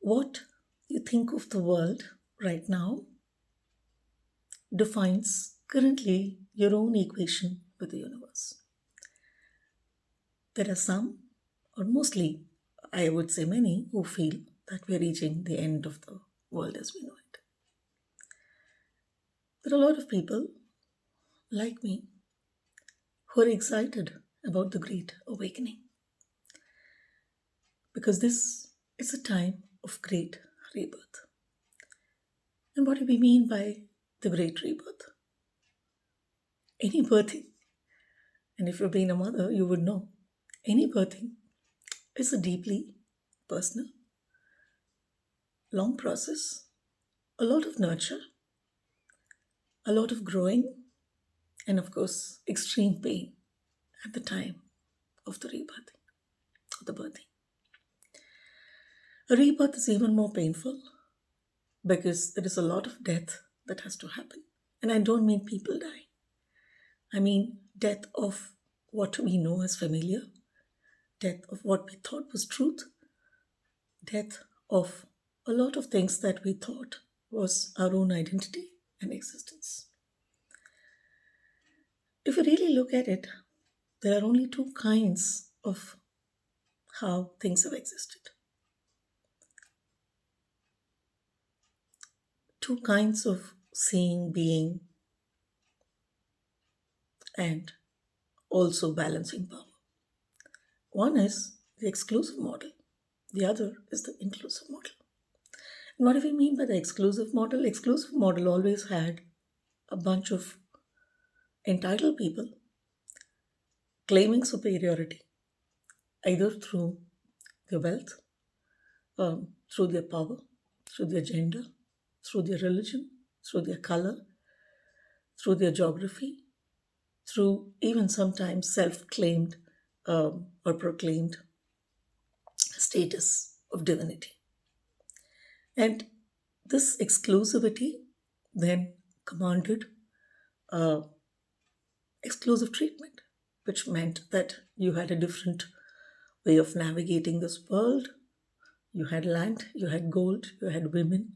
What you think of the world right now defines currently your own equation with the universe. There are some, or mostly, I would say many, who feel that we're reaching the end of the world as we know it. There are a lot of people like me who are excited about the Great Awakening because this is a time of great rebirth. And what do we mean by the great rebirth? Any birthing, and if you've been a mother, you would know, any birthing is a deeply personal, long process, a lot of nurture, a lot of growing, and of course, extreme pain at the time of the rebirthing, of the birthing. A rebirth is even more painful because there is a lot of death that has to happen. And I don't mean people dying. I mean death of what we know as familiar, death of what we thought was truth, death of a lot of things that we thought was our own identity and existence. If you really look at it, there are only two kinds of how things have existed. Two kinds of seeing, being, and also balancing power. One is the exclusive model, the other is the inclusive model. And what do we mean by the exclusive model? Exclusive model always had a bunch of entitled people claiming superiority, either through their wealth, through their power, through their gender, through their religion, through their color, through their geography, through even sometimes self claimed or proclaimed status of divinity. And this exclusivity then commanded exclusive treatment, which meant that you had a different way of navigating this world. You had land, you had gold, you had women,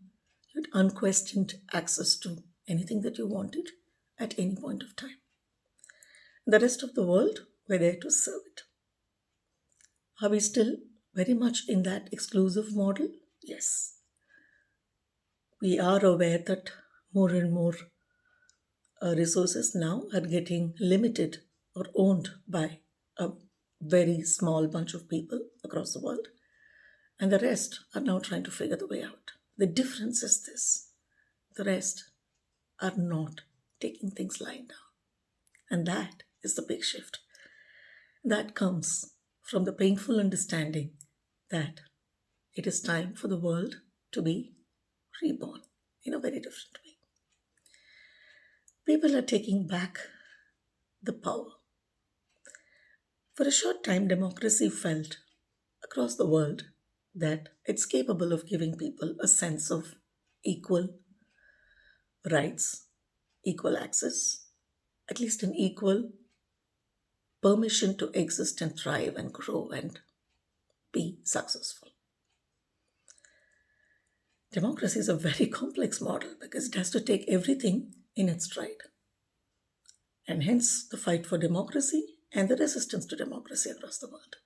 you had unquestioned access to anything that you wanted at any point of time. The rest of the world were there to serve it. Are we still very much in that exclusive model? Yes. We are aware that more and more resources now are getting limited or owned by a very small bunch of people across the world, and the rest are now trying to figure the way out. The difference is this: the rest are not taking things lying down. And that is the big shift. That comes from the painful understanding that it is time for the world to be reborn in a very different way. People are taking back the power. For a short time, democracy felt across the world that it's capable of giving people a sense of equal rights, equal access, at least an equal permission to exist and thrive and grow and be successful. Democracy is a very complex model because it has to take everything in its stride. And hence the fight for democracy and the resistance to democracy across the world.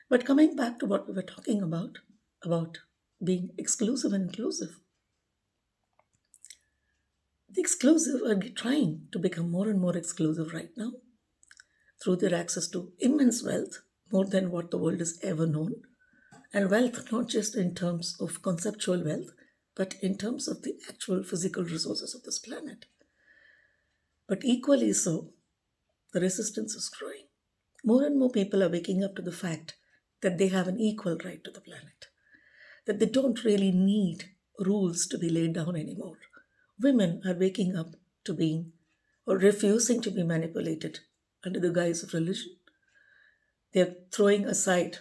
But coming back to what we were talking about being exclusive and inclusive, the exclusive are trying to become more and more exclusive right now through their access to immense wealth, more than what the world has ever known. And wealth, not just in terms of conceptual wealth, but in terms of the actual physical resources of this planet. But equally so, the resistance is growing. More and more people are waking up to the fact that they have an equal right to the planet, that they don't really need rules to be laid down anymore. Women are waking up to being or refusing to be manipulated under the guise of religion. They're throwing aside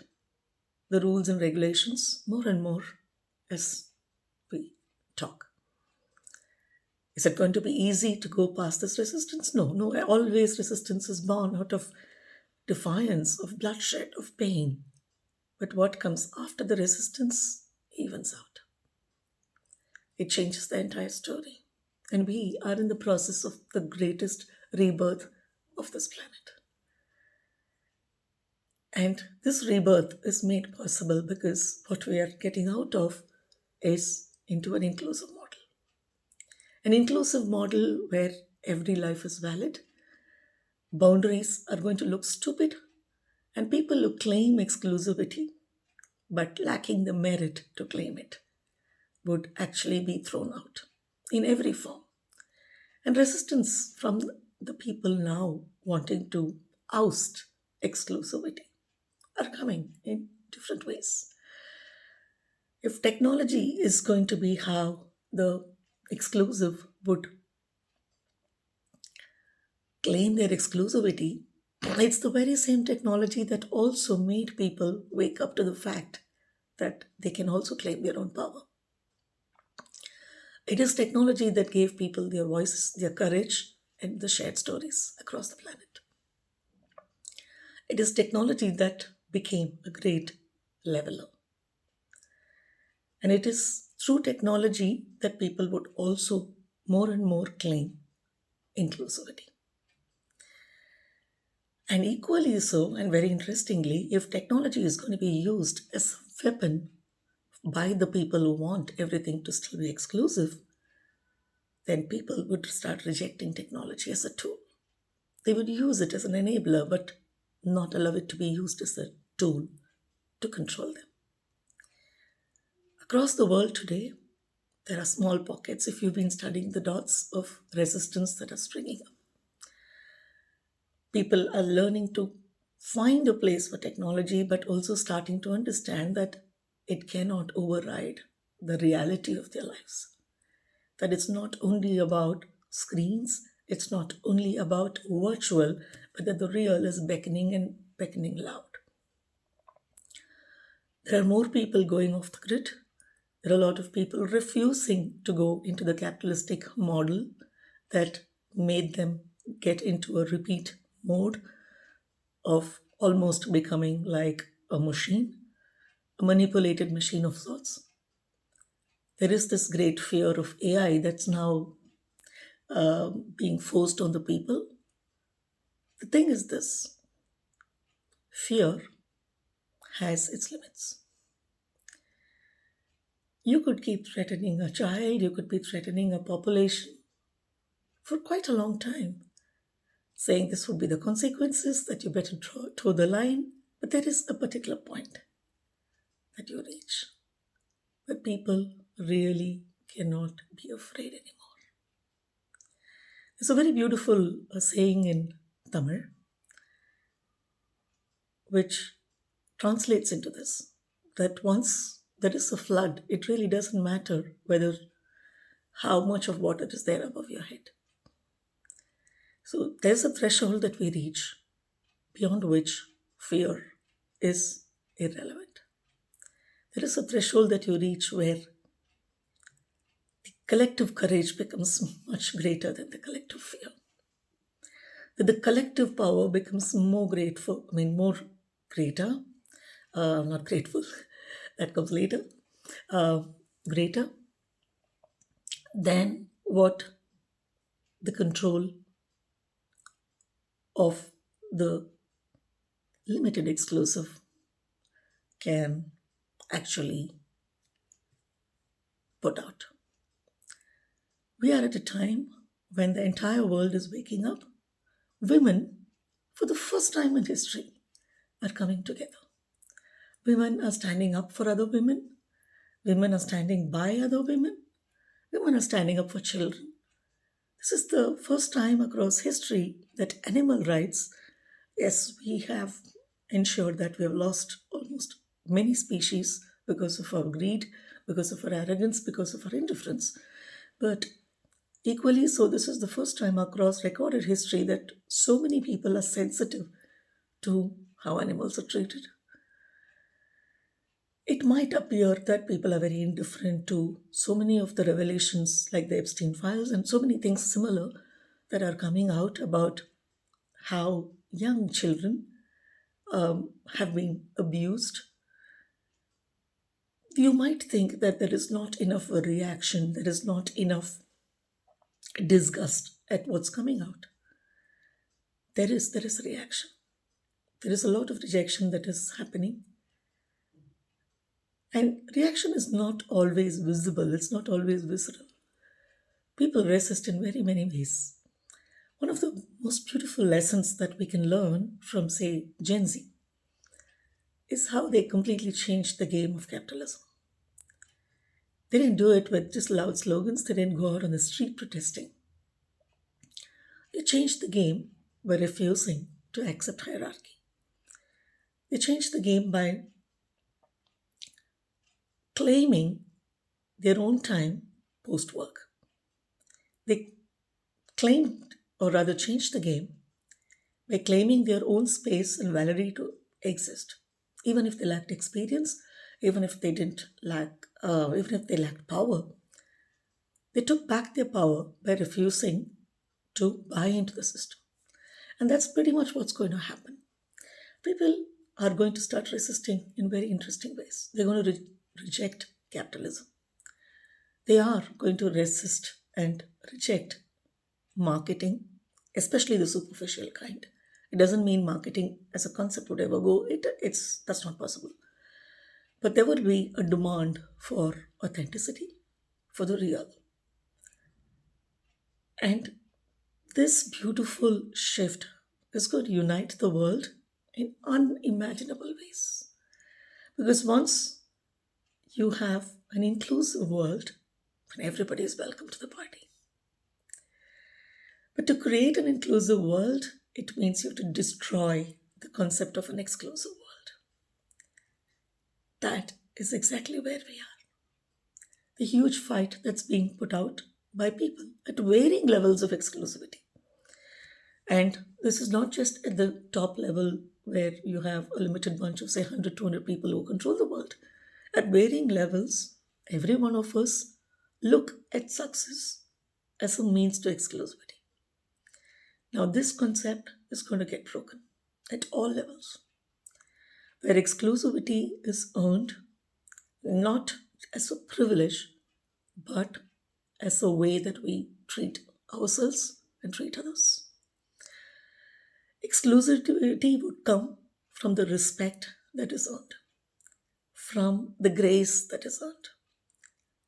the rules and regulations more and more as we talk. Is it going to be easy to go past this resistance? No, no. Always resistance is born out of defiance, of bloodshed, of pain. But what comes after the resistance evens out. It changes the entire story. And we are in the process of the greatest rebirth of this planet. And this rebirth is made possible because what we are getting out of is into an inclusive model. An inclusive model where every life is valid, boundaries are going to look stupid, and people who claim exclusivity but lacking the merit to claim it would actually be thrown out in every form. And resistance from the people now wanting to oust exclusivity are coming in different ways. If technology is going to be how the exclusive would claim their exclusivity, it's the very same technology that also made people wake up to the fact that they can also claim their own power. It is technology that gave people their voices, their courage, and the shared stories across the planet. It is technology that became a great leveler. And it is through technology that people would also more and more claim inclusivity. And equally so, and very interestingly, if technology is going to be used as a weapon by the people who want everything to still be exclusive, then people would start rejecting technology as a tool. They would use it as an enabler, but not allow it to be used as a tool to control them. Across the world today, there are small pockets, if you've been studying the dots of resistance that are springing up. People are learning to find a place for technology, but also starting to understand that it cannot override the reality of their lives. That it's not only about screens, it's not only about virtual, but that the real is beckoning and beckoning loud. There are more people going off the grid. There are a lot of people refusing to go into the capitalistic model that made them get into a repeat mode of almost becoming like a machine, a manipulated machine of sorts. There is this great fear of AI that's now being forced on the people. The thing is this: fear has its limits. You could keep threatening a child, you could be threatening a population for quite a long time, saying this would be the consequences, that you better toe the line. But there is a particular point that you reach where people really cannot be afraid anymore. There's a very beautiful saying in Tamil which translates into this, that once there is a flood, it really doesn't matter whether how much of water is there above your head. So there's a threshold that we reach beyond which fear is irrelevant. There is a threshold that you reach where the collective courage becomes much greater than the collective fear. That the collective power becomes more greater, not grateful, that comes later, greater than what the control of the limited exclusive can actually put out. We are at a time when the entire world is waking up. Women, for the first time in history, are coming together. Women are standing up for other women. Women are standing by other women. Women are standing up for children. This is the first time across history that animal rights, yes, we have ensured that we have lost almost many species because of our greed, because of our arrogance, because of our indifference. But equally so, this is the first time across recorded history that so many people are sensitive to how animals are treated. It might appear that people are very indifferent to so many of the revelations, like the Epstein files, and so many things similar that are coming out about how young children have been abused. You might think that there is not enough reaction, there is not enough disgust at what's coming out. There is reaction. There is a lot of rejection that is happening. And reaction is not always visible, it's not always visceral. People resist in very many ways. One of the most beautiful lessons that we can learn from, say, Gen Z is how they completely changed the game of capitalism. They didn't do it with just loud slogans, they didn't go out on the street protesting. They changed the game by refusing to accept hierarchy. They changed the game by claiming their own time post work. They claimed, or rather changed the game by claiming their own space and validity to exist, even if they lacked experience, even if they didn't lack, even if they lacked power. They took back their power by refusing to buy into the system. And that's pretty much what's going to happen. People are going to start resisting in very interesting ways. They're going to reject capitalism. They are going to resist and reject marketing, especially the superficial kind. It doesn't mean marketing as a concept would ever go. That's not possible. But there would be a demand for authenticity, for the real. And this beautiful shift is going to unite the world in unimaginable ways. Because once you have an inclusive world, then everybody is welcome to the party. But to create an inclusive world, it means you have to destroy the concept of an exclusive world. That is exactly where we are. The huge fight that's being put out by people at varying levels of exclusivity. And this is not just at the top level where you have a limited bunch of, say, 100, 200 people who control the world. At varying levels, every one of us look at success as a means to exclusivity. Now, this concept is going to get broken at all levels, where exclusivity is earned not as a privilege, but as a way that we treat ourselves and treat others. Exclusivity would come from the respect that is earned, from the grace that is earned,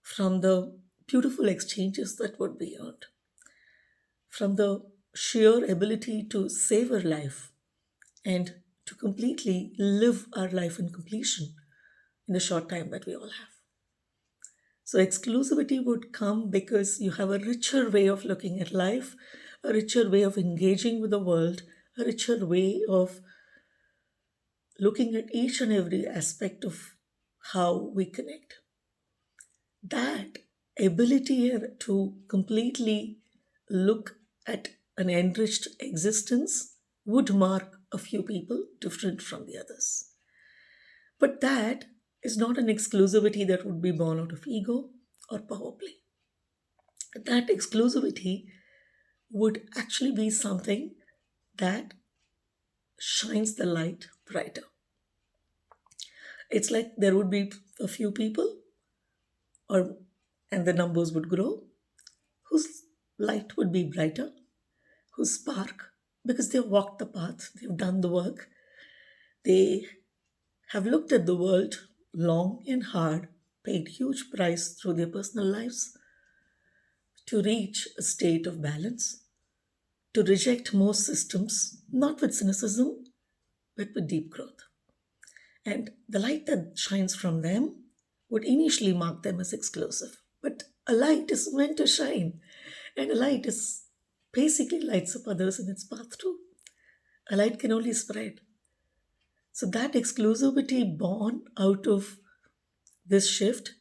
from the beautiful exchanges that would be earned, from the sheer ability to savor life and to completely live our life in completion in the short time that we all have. So, exclusivity would come because you have a richer way of looking at life, a richer way of engaging with the world, a richer way of looking at each and every aspect of how we connect. That ability to completely look at an enriched existence would mark a few people different from the others. But that is not an exclusivity that would be born out of ego or power play. That exclusivity would actually be something that shines the light brighter. It's like there would be a few people, and the numbers would grow, whose light would be brighter, whose spark, because they've walked the path, they've done the work, they have looked at the world long and hard, paid huge price through their personal lives to reach a state of balance, to reject most systems, not with cynicism, but with deep growth. And the light that shines from them would initially mark them as exclusive. But a light is meant to shine, and a light is basically lights up others in its path too. A light can only spread. So that exclusivity born out of this shift,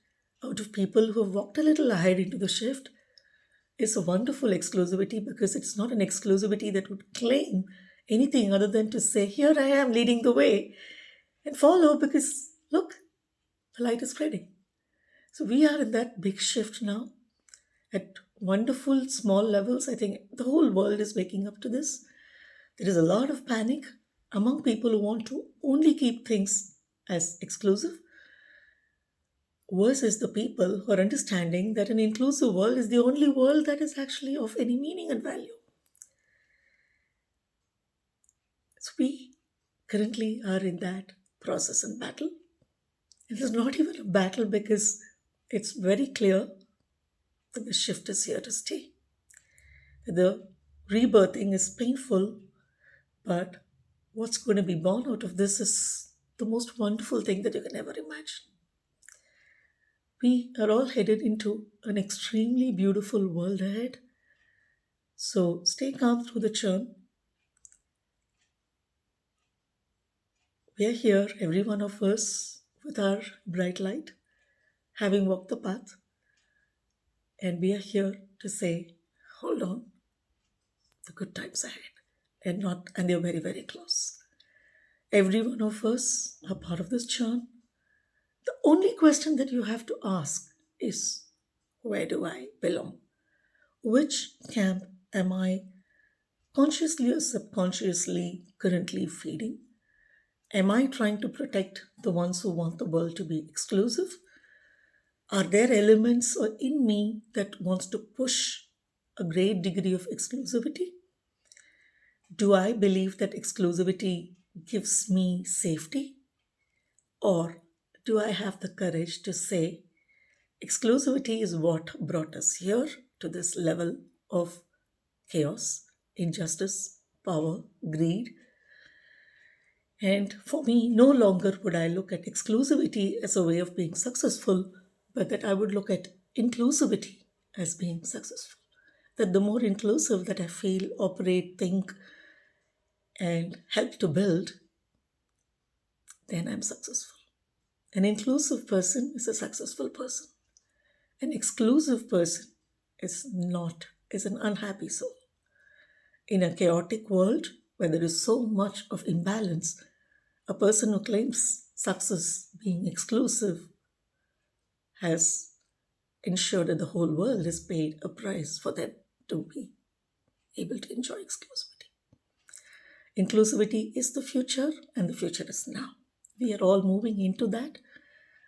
out of people who have walked a little ahead into the shift, is a wonderful exclusivity because it's not an exclusivity that would claim anything other than to say, here I am leading the way, and follow because, look, the light is spreading. So we are in that big shift now at wonderful small levels. I think the whole world is waking up to this. There is a lot of panic among people who want to only keep things as exclusive. versus the people who are understanding that an inclusive world is the only world that is actually of any meaning and value. So we currently are in that process and battle. It is not even a battle because it's very clear that the shift is here to stay. The rebirthing is painful, but what's going to be born out of this is the most wonderful thing that you can ever imagine. We are all headed into an extremely beautiful world ahead. So stay calm through the churn. We are here, every one of us, with our bright light, having walked the path. And we are here to say, hold on, the good times ahead. And they're very, very close. Every one of us are part of this churn. The only question that you have to ask is, where do I belong? Which camp am I consciously or subconsciously currently feeding? Am I trying to protect the ones who want the world to be exclusive? Are there elements in me that wants to push a great degree of exclusivity? Do I believe that exclusivity gives me safety? Or do I have the courage to say, exclusivity is what brought us here to this level of chaos, injustice, power, greed? And for me, no longer would I look at exclusivity as a way of being successful, but that I would look at inclusivity as being successful. That the more inclusive that I feel, operate, think, and help to build, then I'm successful. An inclusive person is a successful person. An exclusive person is an unhappy soul. In a chaotic world where there is so much of imbalance, a person who claims success being exclusive has ensured that the whole world has paid a price for them to be able to enjoy exclusivity. Inclusivity is the future, and the future is now. We are all moving into that.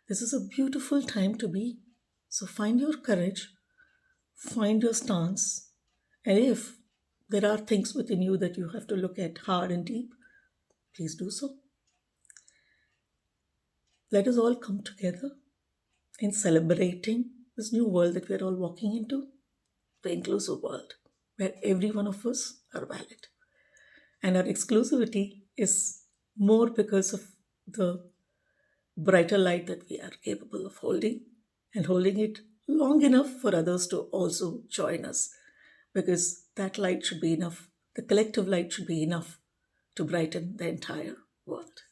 This is a beautiful time to be. So find your courage, find your stance, and if there are things within you that you have to look at hard and deep, please do so. Let us all come together in celebrating this new world that we are all walking into, the inclusive world, where every one of us are valid. And our exclusivity is more because of the brighter light that we are capable of holding, and holding it long enough for others to also join us, because that light should be enough, the collective light should be enough to brighten the entire world.